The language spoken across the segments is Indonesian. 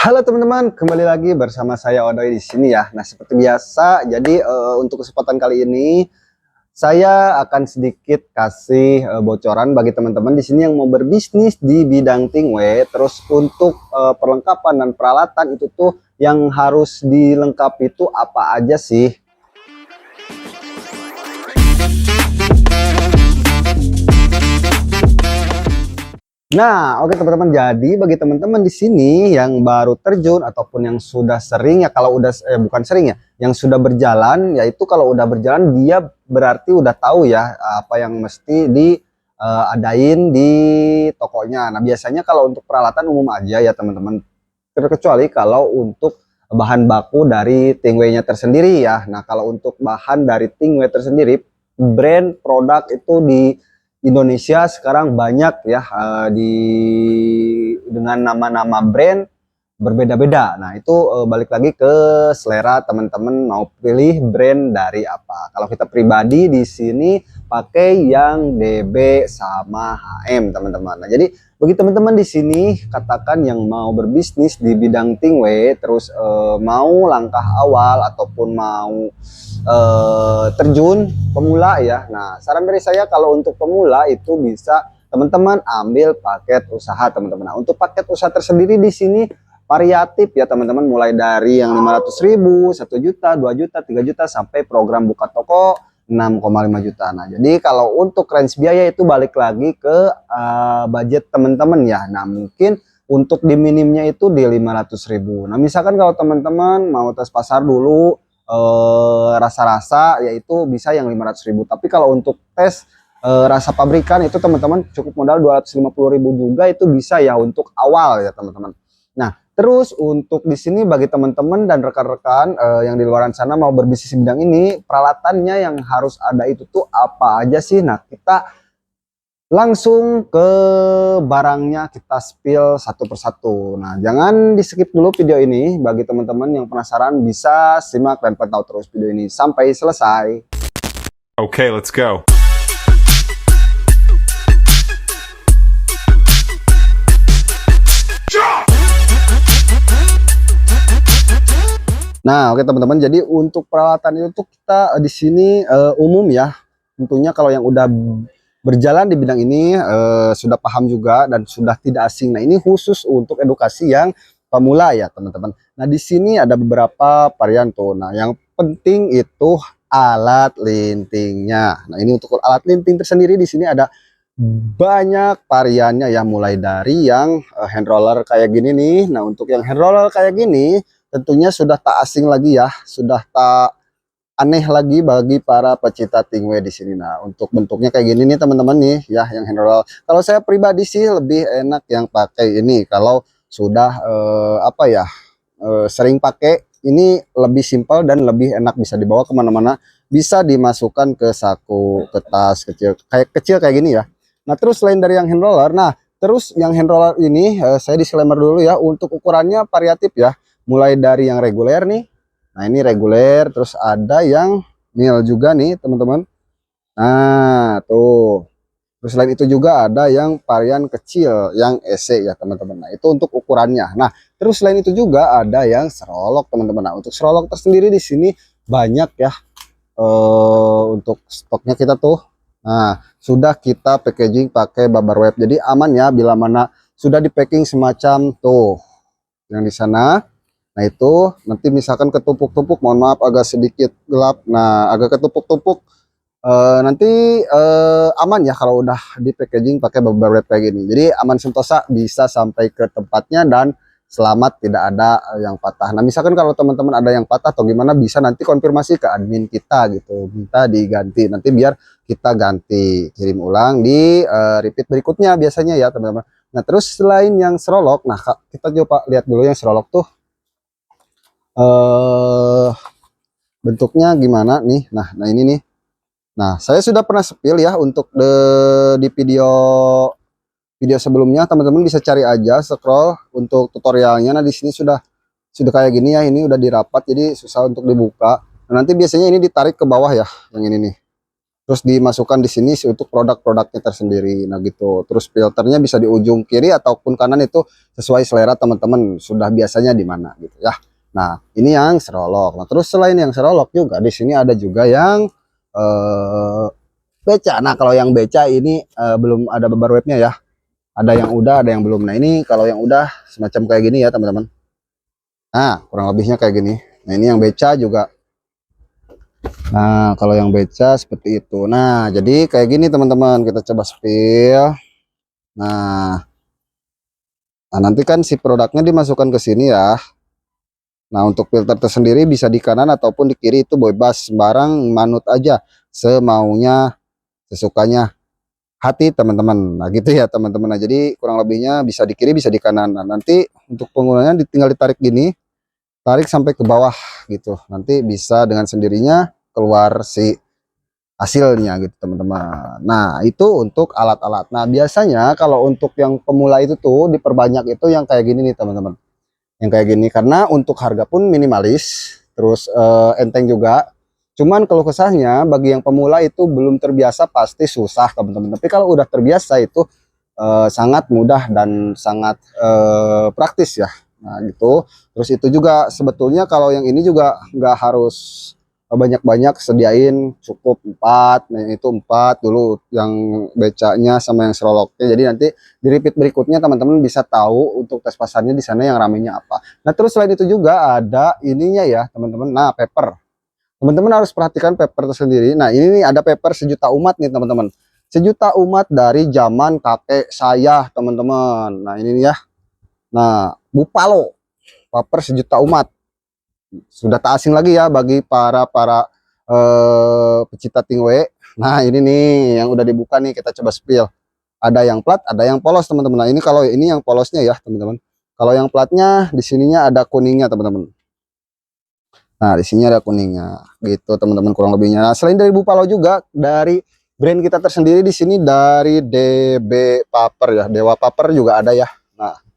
Halo teman-teman, kembali lagi bersama saya Odoy di sini ya. Nah, seperti biasa, jadi untuk kesempatan kali ini saya akan sedikit kasih bocoran bagi teman-teman di sini yang mau berbisnis di bidang tingwe. Terus untuk perlengkapan dan peralatan itu tuh yang harus dilengkapi itu apa aja sih? Nah, oke teman-teman. Jadi bagi teman-teman di sini yang baru terjun ataupun yang sudah sering ya, kalau udah bukan sering ya, yang sudah berjalan, yaitu kalau udah berjalan dia berarti udah tahu ya apa yang mesti diadain di tokonya. Nah, biasanya kalau untuk peralatan umum aja ya teman-teman. Terkecuali kalau untuk bahan baku dari tingwenya tersendiri ya. Nah, kalau untuk bahan dari tingwe tersendiri, brand produk itu di Indonesia sekarang banyak ya, dengan nama-nama brand berbeda-beda. Nah, itu balik lagi ke selera teman-teman mau pilih brand dari apa. Kalau kita pribadi di sini pakai yang DB sama HM, teman-teman. Nah, jadi bagi teman-teman di sini katakan yang mau berbisnis di bidang tingwe, terus mau langkah awal ataupun mau terjun pemula ya. Nah, saran dari saya kalau untuk pemula itu bisa teman-teman ambil paket usaha teman-teman. Nah, untuk paket usaha tersendiri di sini variatif ya teman-teman, mulai dari yang 500.000, 1 juta, 2 juta, 3 juta sampai program buka toko 6,5 juta. Nah, jadi kalau untuk range biaya itu balik lagi ke budget teman-teman ya. Nah, mungkin untuk di minimnya itu di 500.000. Nah, misalkan kalau teman-teman mau tes pasar dulu rasa-rasa yaitu bisa yang 500.000. Tapi kalau untuk tes rasa pabrikan itu teman-teman cukup modal 250.000 juga, itu bisa ya untuk awal ya teman-teman. Nah, terus untuk di sini bagi teman-teman dan rekan-rekan yang di luar sana mau berbisnis di bidang ini, peralatannya yang harus ada itu tuh apa aja sih? Nah, kita langsung ke barangnya, kita spill satu persatu. Nah, jangan di skip dulu video ini. Bagi teman-teman yang penasaran bisa simak dan pantau terus video ini sampai selesai. Okay, let's go. Nah, oke teman-teman. Jadi untuk peralatan itu kita di sini umum ya. Tentunya kalau yang udah berjalan di bidang ini sudah paham juga dan sudah tidak asing. Nah, ini khusus untuk edukasi yang pemula ya teman-teman. Nah, di sini ada beberapa varian tuh. Nah, yang penting itu alat lintingnya. Nah, ini untuk alat linting tersendiri di sini ada banyak variannya ya, mulai dari yang hand roller kayak gini nih. Nah, untuk yang hand roller kayak gini tentunya sudah tak asing lagi ya, sudah tak aneh lagi bagi para pecinta tingwe di sini. Nah, untuk bentuknya kayak gini nih teman-teman nih ya, yang hand roll. Kalau saya pribadi sih lebih enak yang pakai ini. Kalau sudah apa ya, sering pakai ini, lebih simpel dan lebih enak, bisa dibawa kemana-mana, bisa dimasukkan ke saku, ke tas kecil kayak gini ya. Nah, terus selain dari yang hand roller, nah terus yang hand roller ini saya disclaimer dulu ya, untuk ukurannya variatif ya, mulai dari yang reguler nih. Nah, ini reguler, terus ada yang mil juga nih teman-teman. Nah, tuh. Terus selain itu juga ada yang varian kecil, yang EC ya teman-teman. Nah, itu untuk ukurannya. Nah, terus selain itu juga ada yang serolok teman-teman. Nah, untuk serolok tersendiri di sini banyak ya. Untuk stoknya kita tuh. Nah, sudah kita packaging pakai bubble wrap. Jadi aman ya bila mana sudah di packing semacam tuh yang di sana. Nah, itu nanti misalkan ketumpuk-tumpuk, mohon maaf agak sedikit gelap. Nah, agak ketumpuk-tumpuk nanti aman ya kalau udah di packaging pakai bubble wrap kayak gini. Jadi aman sentosa, bisa sampai ke tempatnya dan selamat, tidak ada yang patah. Nah, misalkan kalau teman-teman ada yang patah atau gimana, bisa nanti konfirmasi ke admin kita gitu, minta diganti, nanti biar kita ganti, kirim ulang di repeat berikutnya biasanya ya teman-teman. Nah, terus selain yang serolok, nah kita coba lihat dulu yang serolok tuh bentuknya gimana nih. Nah ini nih. Nah, saya sudah pernah spill ya untuk di video sebelumnya, teman-teman bisa cari aja, scroll untuk tutorialnya. Nah, di sini sudah kayak gini ya, ini udah dirapat jadi susah untuk dibuka. Nah, nanti biasanya ini ditarik ke bawah ya, yang ini nih. Terus dimasukkan di sini untuk produk-produknya tersendiri. Nah gitu. Terus filternya bisa di ujung kiri ataupun kanan, itu sesuai selera teman-teman sudah biasanya di mana gitu ya. Nah ini yang serolok. Nah terus selain yang serolok juga di sini ada juga yang beca. Nah kalau yang beca ini belum ada babar webnya ya. Ada yang udah, ada yang belum. Nah ini kalau yang udah semacam kayak gini ya teman-teman. Nah kurang lebihnya kayak gini. Nah ini yang beca juga. Nah, kalau yang beca seperti itu. Nah, jadi kayak gini teman-teman, kita coba spill. Nah, nanti kan si produknya dimasukkan ke sini ya. Nah, untuk filter tersendiri bisa di kanan ataupun di kiri, itu bebas, sembarang manut aja semaunya, sesukanya hati teman-teman. Nah, gitu ya teman-teman. Nah, jadi kurang lebihnya bisa di kiri, bisa di kanan. Nah, nanti untuk penggunaannya tinggal ditarik gini, tarik sampai ke bawah gitu. Nanti bisa dengan sendirinya keluar si hasilnya gitu teman-teman. Nah itu untuk alat-alat. Nah biasanya kalau untuk yang pemula itu tuh diperbanyak itu yang kayak gini nih teman-teman, yang kayak gini, karena untuk harga pun minimalis, terus enteng juga. Cuman kalau kesahnya bagi yang pemula itu belum terbiasa pasti susah teman-teman, tapi kalau udah terbiasa itu sangat mudah dan sangat praktis ya. Nah gitu. Terus itu juga sebetulnya kalau yang ini juga nggak harus banyak-banyak, sediain cukup 4. Nah itu 4 dulu yang becanya sama yang seroloknya, jadi nanti di repeat berikutnya teman-teman bisa tahu untuk tes pasarnya di sana yang ramenya apa. Nah terus selain itu juga ada ininya ya teman-teman. Nah paper, teman-teman harus perhatikan paper tersendiri. Nah ini nih ada paper sejuta umat nih teman-teman, sejuta umat dari zaman kakek saya teman-teman. Nah ini ya, nah Bupalo paper sejuta umat, sudah tak asing lagi ya bagi para pecinta tingwe. Nah ini nih yang udah dibuka nih, kita coba spill. Ada yang plat, ada yang polos teman-teman. Nah ini kalau ini yang polosnya ya teman-teman. Kalau yang platnya di sininya ada kuningnya teman-teman. Nah di sini ada kuningnya gitu teman-teman kurang lebihnya. Nah, selain dari Bupalo juga dari brand kita tersendiri di sini dari DB Paper ya, Dewa Paper juga ada ya. Nah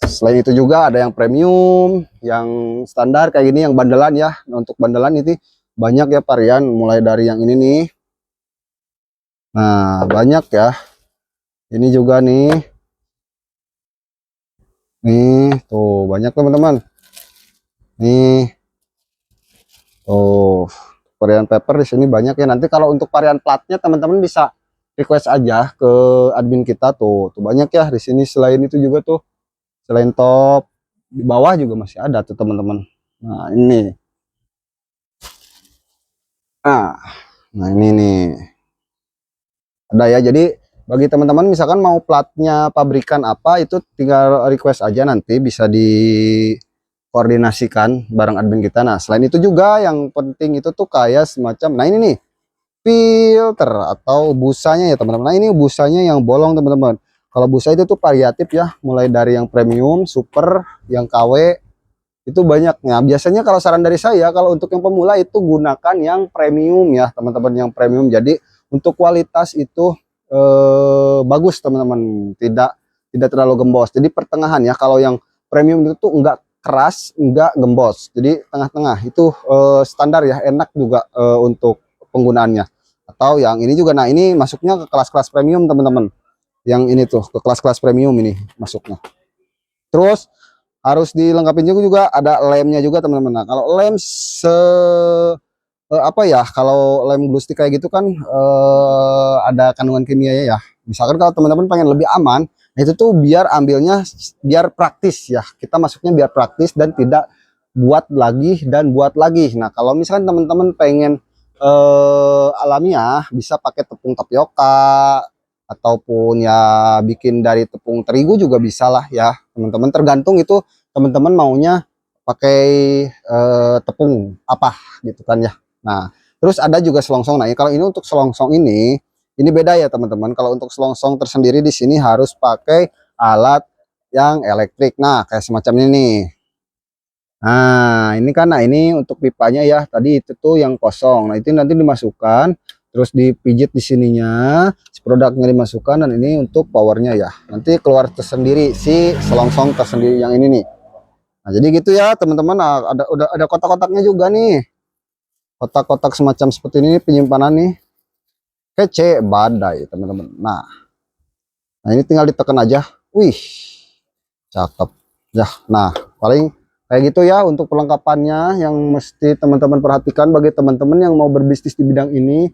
selain itu juga ada yang premium, yang standar kayak gini, yang bandelan ya. Nah, untuk bandelan itu banyak ya varian, mulai dari yang ini nih. Nah, banyak ya. Ini juga nih. Nih, tuh banyak teman-teman. Nih, tuh varian paper di sini banyak ya. Nanti kalau untuk varian platnya teman-teman bisa request aja ke admin kita tuh. Tuh banyak ya di sini. Selain itu juga tuh, selain top di bawah juga masih ada tuh teman-teman. Nah, ini. Nah, nah ini nih. Ada ya, jadi bagi teman-teman misalkan mau platnya pabrikan apa, itu tinggal request aja, nanti bisa dikoordinasikan bareng admin kita. Nah selain itu juga yang penting itu tuh kayak semacam, nah ini nih filter atau busanya ya teman-teman. Nah ini busanya yang bolong teman-teman. Kalau busa itu tuh variatif ya, mulai dari yang premium, super, yang KW, itu banyaknya. Biasanya kalau saran dari saya, kalau untuk yang pemula itu gunakan yang premium ya teman-teman, yang premium. Jadi untuk kualitas itu bagus teman-teman, tidak terlalu gembos. Jadi pertengahan ya. Kalau yang premium itu tuh enggak keras, enggak gembos. Jadi tengah-tengah itu standar ya, enak juga untuk penggunaannya. Atau yang ini juga, nah ini masuknya ke kelas-kelas premium teman-teman. Yang ini tuh ke kelas-kelas premium ini masuknya. Terus harus dilengkapi juga ada lemnya juga teman-teman. Nah kalau lem apa ya, kalau lem glue stick kayak gitu kan ada kandungan kimia ya. Misalkan kalau teman-teman pengen lebih aman, nah itu tuh biar ambilnya biar praktis ya. Kita masuknya biar praktis dan tidak buat lagi dan buat lagi. Nah kalau misalkan teman-teman pengen alamiah, bisa pakai tepung tapioka ataupun ya bikin dari tepung terigu juga bisa lah ya teman-teman. Tergantung itu teman-teman maunya pakai tepung apa gitu kan ya. Nah, terus ada juga selongsong. Nah, kalau ini untuk selongsong ini beda ya teman-teman. Kalau untuk selongsong tersendiri di sini harus pakai alat yang elektrik. Nah, kayak semacam ini nih. Nah, ini kan, nah ini untuk pipanya ya. Tadi itu tuh yang kosong. Nah, itu nanti dimasukkan, terus dipijit di sininya, si produknya dimasukkan, dan ini untuk powernya ya. Nanti keluar tersendiri si selongsong tersendiri yang ini nih. Nah, jadi gitu ya teman-teman. Nah, udah ada kotak-kotaknya juga nih. Kotak-kotak semacam seperti ini penyimpanan nih. Kece badai teman-teman. Nah ini tinggal ditekan aja. Wih, cakep ya. Nah paling kayak gitu ya untuk perlengkapannya yang mesti teman-teman perhatikan bagi teman-teman yang mau berbisnis di bidang ini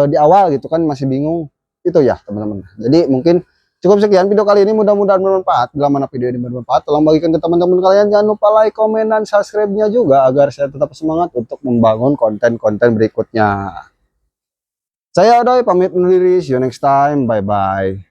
di awal gitu kan masih bingung itu ya teman-teman. Jadi mungkin cukup sekian video kali ini, mudah-mudahan bermanfaat. Bila mana video ini bermanfaat, tolong bagikan ke teman-teman kalian. Jangan lupa like, komen, dan subscribe-nya juga agar saya tetap semangat untuk membangun konten-konten berikutnya. Saya Adoy pamit undur diri. See you next time. Bye bye.